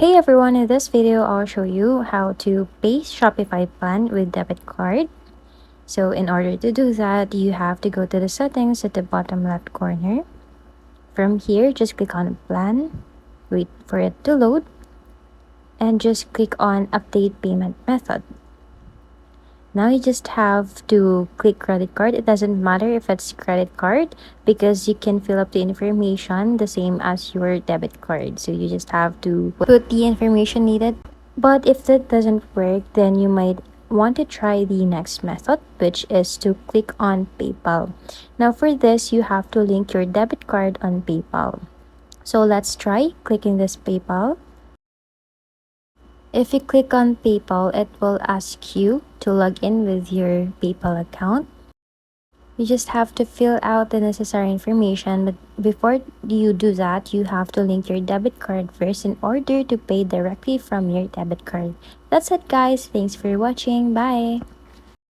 Hey everyone, in this video I'll show you how to pay Shopify plan with debit card. So in order to do that, you have to go to the settings at the bottom left corner. From here, just click on plan, wait for it to load, and just click on update payment method. Now you just have to click credit card. It doesn't matter if it's credit card because you can fill up the information the same as your debit card. So you just have to put the information needed. But if that doesn't work, then you might want to try the next method, which is to click on PayPal. Now for this, you have to link your debit card on PayPal. So let's try clicking this PayPal. If you click on PayPal, it will ask you to log in with your PayPal account. You just have to fill out the necessary information, but before you do that, you have to link your debit card first in order to pay directly from your debit card. That's it, guys. Thanks for watching. Bye.